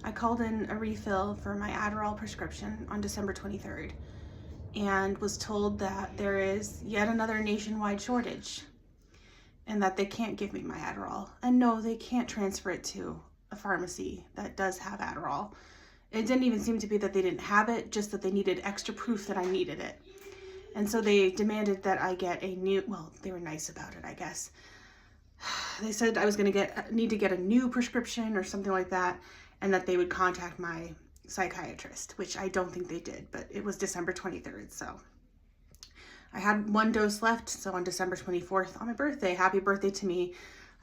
I called in a refill for my Adderall prescription on December 23rd and was told that there is yet another nationwide shortage and that they can't give me my Adderall. And no, they can't transfer it to a pharmacy that does have Adderall. It didn't even seem to be that they didn't have it, just that they needed extra proof that I needed it. And so they demanded that I get a new, well, they were nice about it, I guess. They said I was gonna need to get a new prescription or something like that, and that they would contact my psychiatrist, which I don't think they did, but it was December 23rd, so. I had one dose left, so on December 24th, on my birthday, happy birthday to me,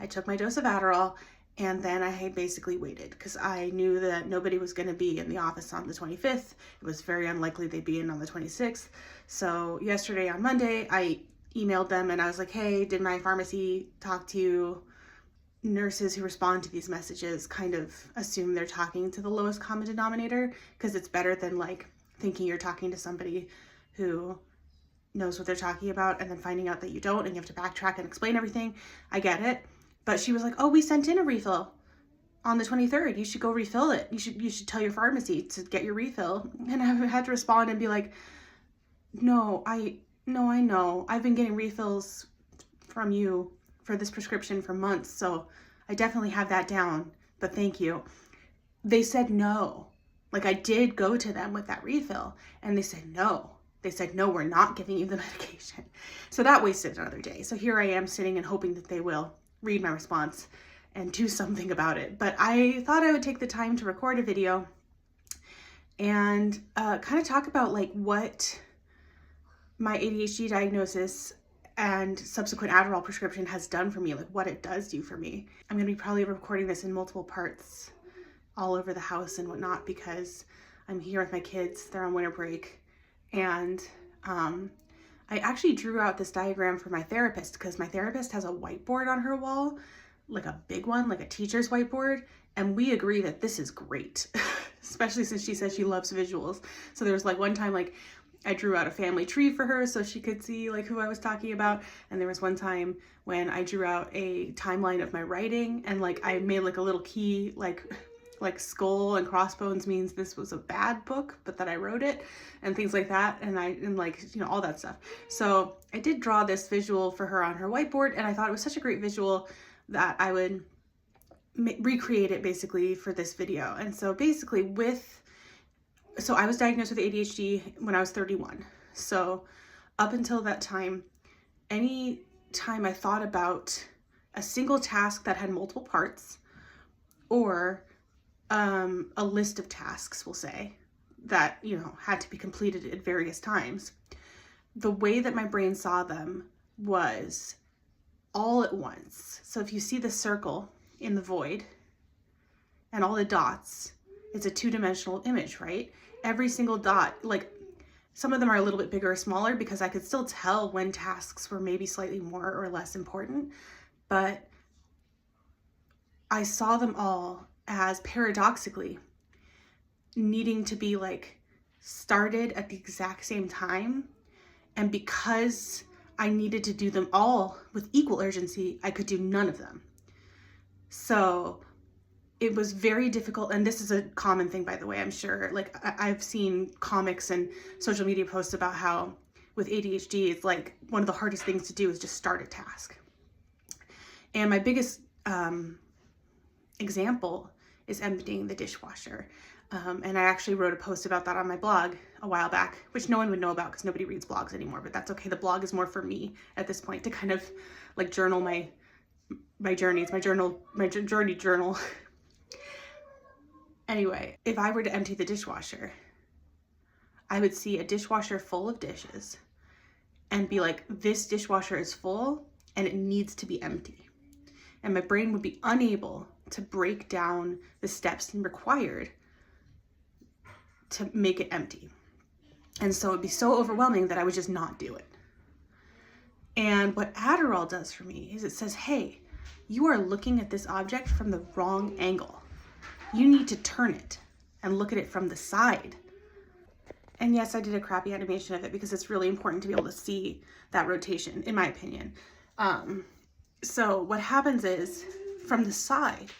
I took my dose of Adderall, and then I had basically waited because I knew that nobody was going to be in the office on the 25th. It was very unlikely they'd be in on the 26th. So yesterday on Monday, I emailed them and I was like, hey, did my pharmacy talk to you? Nurses who respond to these messages kind of assume they're talking to the lowest common denominator because it's better than like thinking you're talking to somebody who knows what they're talking about and then finding out that you don't and you have to backtrack and explain everything. I get it. But she was like, oh, we sent in a refill on the 23rd. You should go refill it. You should tell your pharmacy to get your refill. And I had to respond and be like, no, I know. I've been getting refills from you for this prescription for months. So I definitely have that down, but thank you. They said no. Like I did go to them with that refill and they said no. They said, no, we're not giving you the medication. So that wasted another day. So here I am sitting and hoping that they will read my response and do something about it. But I thought I would take the time to record a video and kind of talk about like what my ADHD diagnosis and subsequent Adderall prescription has done for me, like what it does do for me. I'm gonna be probably recording this in multiple parts all over the house and whatnot because I'm here with my kids, they're on winter break. And I actually drew out this diagram for my therapist because my therapist has a whiteboard on her wall, like a big one, like a teacher's whiteboard. And we agree that this is great, especially since she says she loves visuals. So there was like one time, like I drew out a family tree for her so she could see like who I was talking about. And there was one time when I drew out a timeline of my writing and like I made like a little key, like skull and crossbones means this was a bad book, but that I wrote it and things like that. And like, you know, all that stuff. So I did draw this visual for her on her whiteboard and I thought it was such a great visual that I would recreate it basically for this video. And so basically so I was diagnosed with ADHD when I was 31. So up until that time, any time I thought about a single task that had multiple parts or a list of tasks, we'll say, that, you know, had to be completed at various times. The way that my brain saw them was all at once. So if you see the circle in the void and all the dots, it's a two-dimensional image, right? Every single dot, like some of them are a little bit bigger or smaller because I could still tell when tasks were maybe slightly more or less important, but I saw them all as paradoxically needing to be like started at the exact same time. And because I needed to do them all with equal urgency, I could do none of them. So it was very difficult. And this is a common thing, by the way, I'm sure. Like I've seen comics and social media posts about how with ADHD, it's like one of the hardest things to do is just start a task. And my biggest example is emptying the dishwasher. And I actually wrote a post about that on my blog a while back, which no one would know about because nobody reads blogs anymore, but that's okay. The blog is more for me at this point to kind of like journal my journeys, my journey journal. Anyway, if I were to empty the dishwasher, I would see a dishwasher full of dishes and be like, this dishwasher is full and it needs to be empty. And my brain would be unable to break down the steps required to make it empty. And so it'd be so overwhelming that I would just not do it. And what Adderall does for me is it says, hey, you are looking at this object from the wrong angle. You need to turn it and look at it from the side. And yes, I did a crappy animation of it because it's really important to be able to see that rotation, in my opinion. So what happens is, from the side,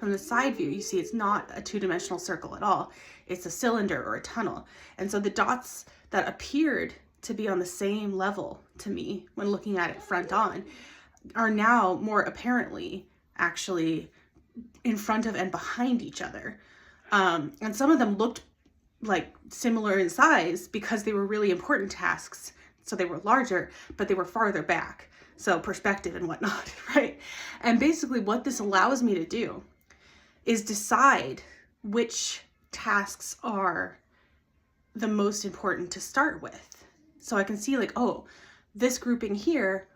from the side view, you see it's not a two-dimensional circle at all. It's a cylinder or a tunnel. And so the dots that appeared to be on the same level to me when looking at it front on are now more apparently actually in front of and behind each other. And some of them looked like similar in size because they were really important tasks. So they were larger, but they were farther back. So perspective and whatnot, right? And basically what this allows me to do is decide which tasks are the most important to start with. So I can see like, oh, this grouping here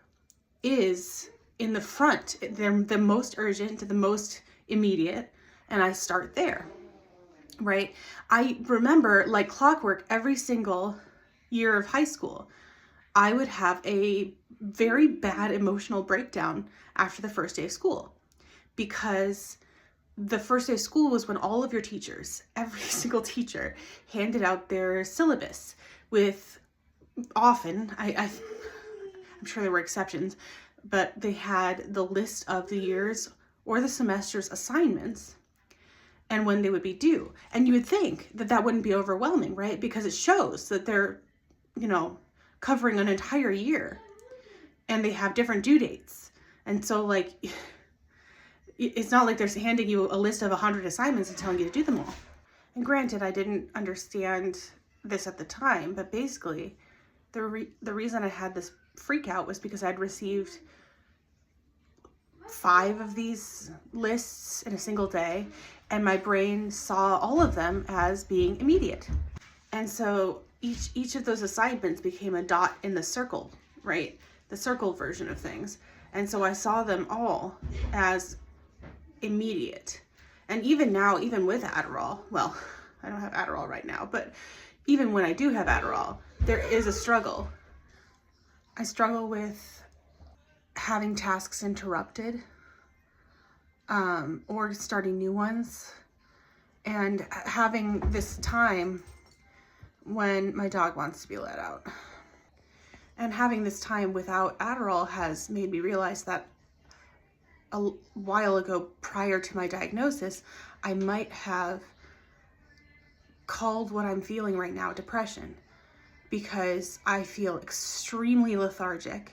is in the front. They're the most urgent, the most immediate, and I start there, right? I remember like clockwork every single year of high school, I would have a very bad emotional breakdown after the first day of school, because the first day of school was when all of your teachers, every single teacher, handed out their syllabus with often, I'm sure there were exceptions, but they had the list of the year's or the semester's assignments and when they would be due. And you would think that that wouldn't be overwhelming, right? Because it shows that they're, you know, covering an entire year and they have different due dates. And so like, it's not like they're handing you a list of 100 assignments and telling you to do them all. And granted, I didn't understand this at the time, but basically the reason I had this freak out was because I'd received 5 of these lists in a single day, and my brain saw all of them as being immediate. And so each of those assignments became a dot in the circle, right? The circle version of things. And so I saw them all as immediate. And even now, even with Adderall, well, I don't have Adderall right now, but even when I do have Adderall, there is a struggle. I struggle with having tasks interrupted, or starting new ones, and having this time when my dog wants to be let out. And having this time without Adderall has made me realize that a while ago, prior to my diagnosis, I might have called what I'm feeling right now depression, because I feel extremely lethargic.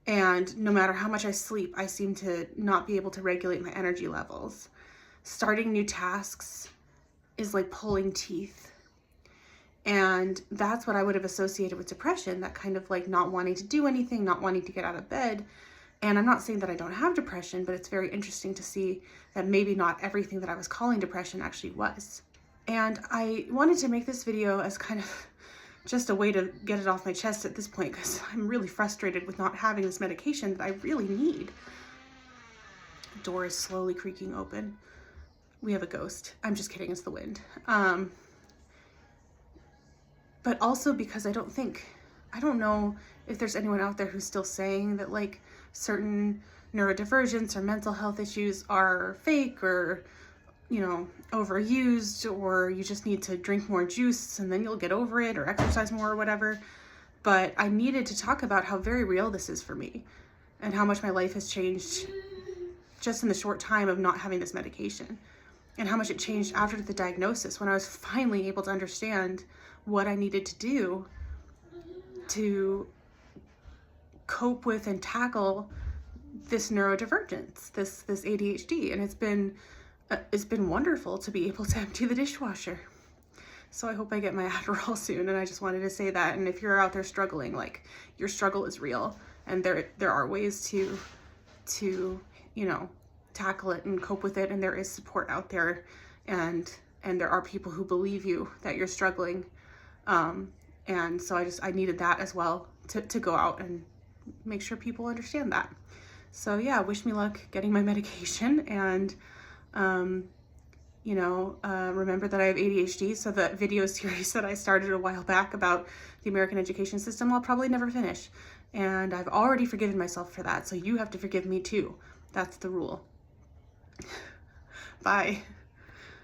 And no matter how much I sleep, I seem to not be able to regulate my energy levels. Starting new tasks is like pulling teeth. And that's what I would have associated with depression, that kind of like not wanting to do anything, not wanting to get out of bed. And I'm not saying that I don't have depression, but it's very interesting to see that maybe not everything that I was calling depression actually was. And I wanted to make this video as kind of just a way to get it off my chest at this point, because I'm really frustrated with not having this medication that I really need. The door is slowly creaking open. We have a ghost. I'm just kidding, it's the wind. But also because I don't know if there's anyone out there who's still saying that like certain neurodivergence or mental health issues are fake, or, you know, overused, or you just need to drink more juice and then you'll get over it, or exercise more or whatever. But I needed to talk about how very real this is for me and how much my life has changed just in the short time of not having this medication, and how much it changed after the diagnosis, when I was finally able to understand what I needed to do to cope with and tackle this neurodivergence, this ADHD. And it's been wonderful to be able to empty the dishwasher. So I hope I get my Adderall soon, and I just wanted to say that. And if you're out there struggling, like, your struggle is real, and there are ways to you know, tackle it and cope with it, and there is support out there, and there are people who believe you that you're struggling. And so I needed that as well to go out and make sure people understand that. So yeah, wish me luck getting my medication, and you know, remember that I have ADHD, so the video series that I started a while back about the American education system, I'll probably never finish. And I've already forgiven myself for that, so you have to forgive me too. That's the rule. Bye.